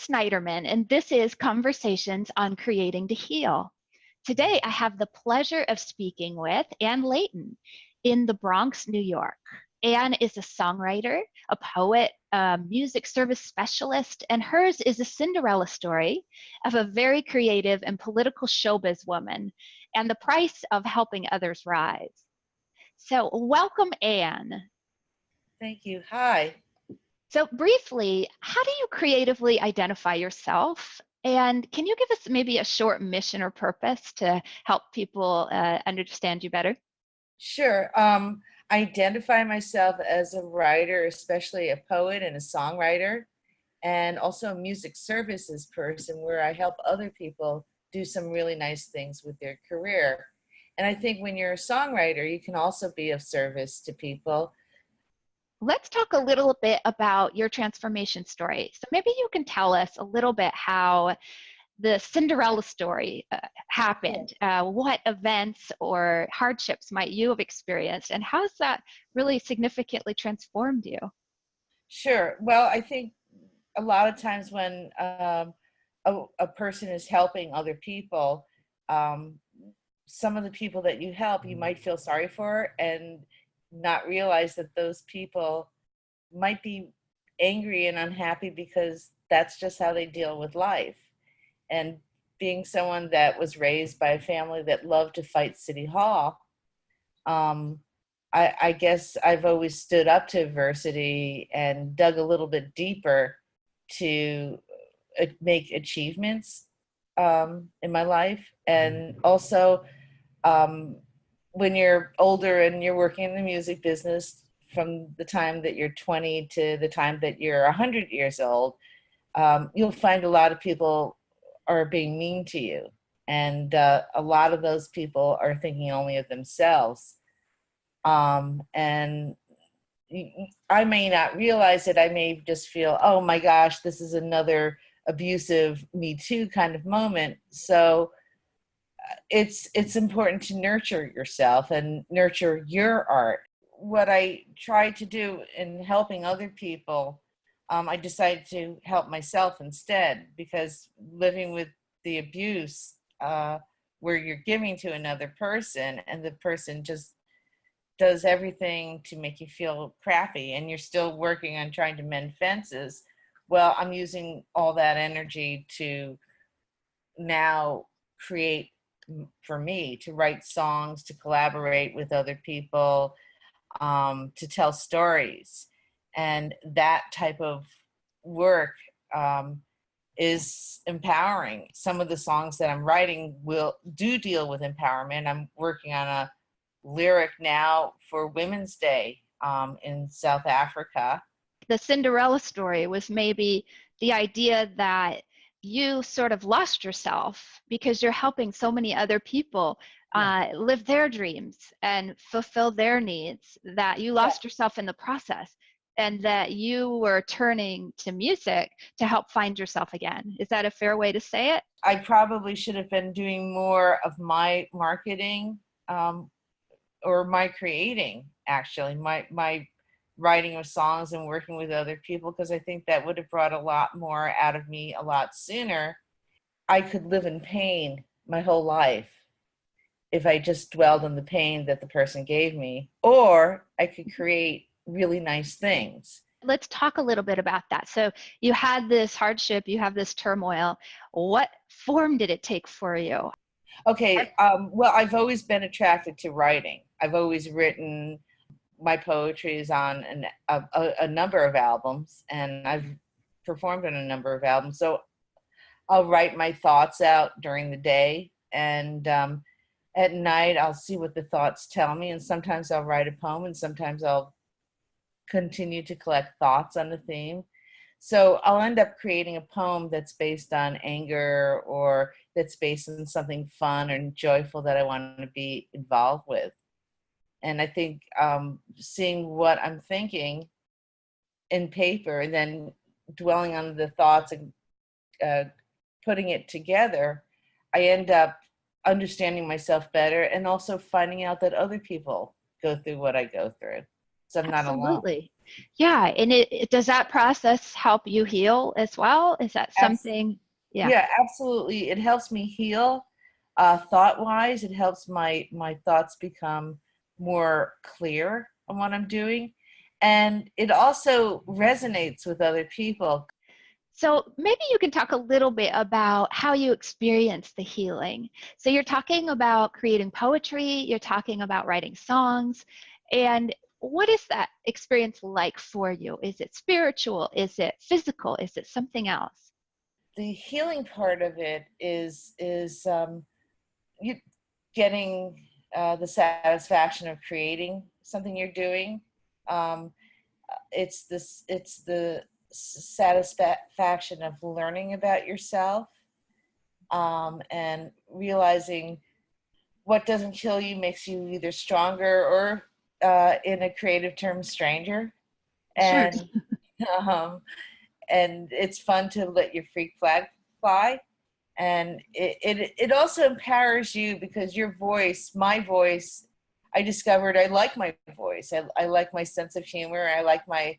Snyderman, and this is Conversations on Creating to Heal. Today, I have the pleasure of speaking with Ann Leighton in the Bronx, New York. Ann is a songwriter, a poet, a music service specialist, and hers is a Cinderella story of a very creative and political showbiz woman and the price of helping others rise. So, welcome, Ann. Thank you. Hi. So briefly, how do you creatively identify yourself? And can you give us maybe a short mission or purpose to help people understand you better? Sure. I identify myself as a writer, especially a poet and a songwriter, and also a music services person where I help other people do some really nice things with their career. And I think when you're a songwriter, you can also be of service to people. Let's talk a little bit about your transformation story. So maybe you can tell us a little bit how the Cinderella story happened. What events or hardships might you have experienced, and how has that really significantly transformed you? Sure. Well, I think a lot of times when a person is helping other people, um, some of the people that you help, you might feel sorry for and not realize that those people might be angry and unhappy because that's just how they deal with life. And being someone that was raised by a family that loved to fight City Hall, um, I guess I've always stood up to adversity and dug a little bit deeper to make achievements in my life. And also, um, when you're older and you're working in the music business, from the time that you're 20 to the time that you're 100 years old, you'll find a lot of people are being mean to you. And a lot of those people are thinking only of themselves. And I may not realize it. I may just feel, oh my gosh, this is another abusive Me Too kind of moment. So it's important to nurture yourself and nurture your art. What I try to do in helping other people, I decided to help myself instead, because living with the abuse, where you're giving to another person and the person just does everything to make you feel crappy and you're still working on trying to mend fences. Well, I'm using all that energy to now create, for me, to write songs, to collaborate with other people, to tell stories. And that type of work is empowering. Some of the songs that I'm writing do deal with empowerment. I'm working on a lyric now for Women's Day in South Africa. The Cinderella story was maybe the idea that you sort of lost yourself because you're helping so many other people live their dreams and fulfill their needs, that you lost yourself in the process and that you were turning to music to help find yourself again. Is that a fair way to say it? I probably should have been doing more of my marketing or my creating, actually, my writing of songs and working with other people, because I think that would have brought a lot more out of me a lot sooner. I could live in pain my whole life if I just dwelled on the pain that the person gave me, or I could create really nice things. Let's talk a little bit about that. So you had this hardship, you have this turmoil. What form did it take for you? Okay, well, I've always been attracted to writing. I've always written. My poetry is on a number of albums, and I've performed on a number of albums. So I'll write my thoughts out during the day, and at night I'll see what the thoughts tell me. And sometimes I'll write a poem, and sometimes I'll continue to collect thoughts on the theme. So I'll end up creating a poem that's based on anger, or that's based on something fun and joyful that I want to be involved with. And I think seeing what I'm thinking in paper and then dwelling on the thoughts and putting it together, I end up understanding myself better and also finding out that other people go through what I go through. so I'm not alone. Absolutely. Yeah. And does that process help you heal as well? Is that Abs- something? Yeah, yeah, absolutely. It helps me heal thought-wise. It helps my thoughts become more clear on what I'm doing. And it also resonates with other people. so maybe you can talk a little bit about how you experience the healing. So you're talking about creating poetry, you're talking about writing songs, and what is that experience like for you? Is it spiritual? Is it physical? Is it something else? The healing part of it is you getting the satisfaction of creating something you're doing. Um, it's the satisfaction of learning about yourself, and realizing what doesn't kill you makes you either stronger or, in a creative term, stranger. Sure. And um, and it's fun to let your freak flag fly. And it also empowers you because your voice, my voice, I discovered I like my voice. I like my sense of humor. I like my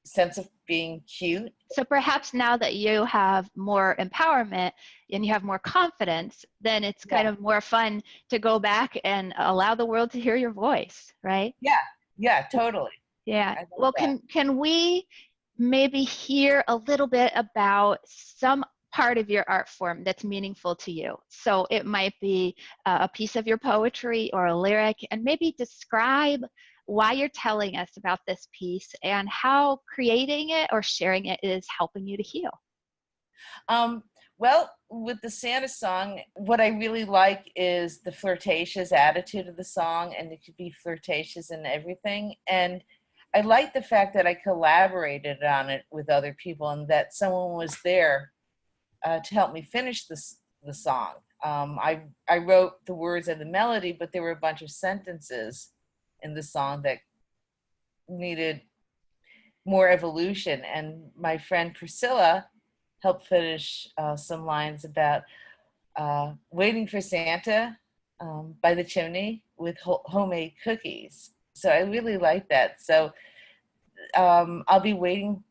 sense of being cute. So perhaps now that you have more empowerment and you have more confidence, then it's Yeah, kind of more fun to go back and allow the world to hear your voice, right? yeah, yeah, totally. Yeah. I like Well, that. can we maybe hear a little bit about some part of your art form that's meaningful to you? So it might be a piece of your poetry or a lyric, and maybe describe why you're telling us about this piece and how creating it or sharing it is helping you to heal. Um, well, with the Santa song, what I really like is the flirtatious attitude of the song, and it could be flirtatious in everything. And I like the fact that I collaborated on it with other people and that someone was there to help me finish the song. I wrote the words and the melody, but there were a bunch of sentences in the song that needed more evolution. And my friend Priscilla helped finish some lines about waiting for Santa by the chimney with homemade cookies. So I really like that. So I'll be waiting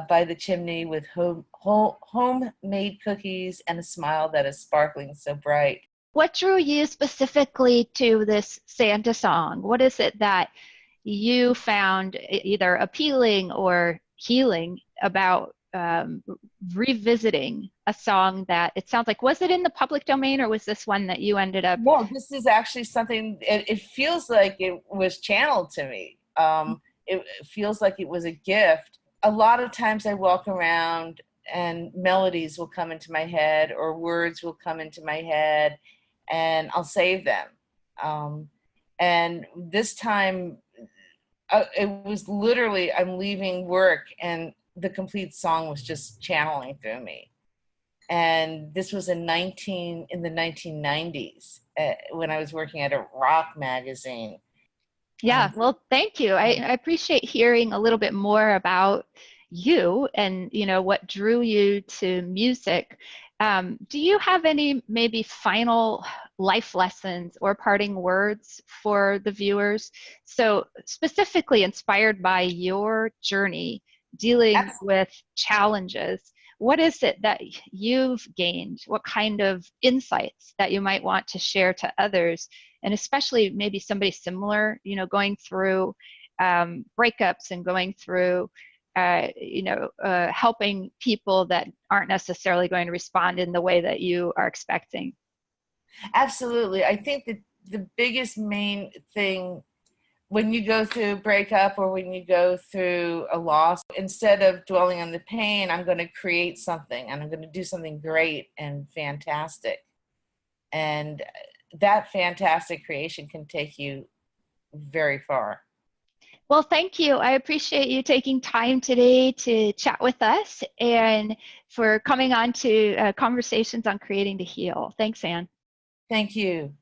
by the chimney with homemade cookies and a smile that is sparkling so bright. What drew you specifically to this Santa song? What is it that you found either appealing or healing about revisiting a song that it sounds like, was it in the public domain or was this one that you ended up? No, this is actually something, it feels like it was channeled to me. It feels like it was a gift. A lot of times I walk around and melodies will come into my head or words will come into my head and I'll save them. Um, and this time, it was literally, I'm leaving work and the complete song was just channeling through me. And this was in the 1990s, when I was working at a rock magazine. Yeah, Um, well, thank you. I appreciate hearing a little bit more about you and what drew you to music. Do you have any maybe final life lessons or parting words for the viewers? So specifically inspired by your journey dealing with challenges, what is it that you've gained? What kind of insights that you might want to share to others? And especially maybe somebody similar, going through breakups and going through, helping people that aren't necessarily going to respond in the way that you are expecting. Absolutely. I think that the biggest main thing when you go through a breakup or when you go through a loss, instead of dwelling on the pain, I'm going to create something and I'm going to do something great and fantastic. And that fantastic creation can take you very far. Well, thank you. I appreciate you taking time today to chat with us and for coming on to Conversations on Creating to Heal. Thanks, Anne. Thank you.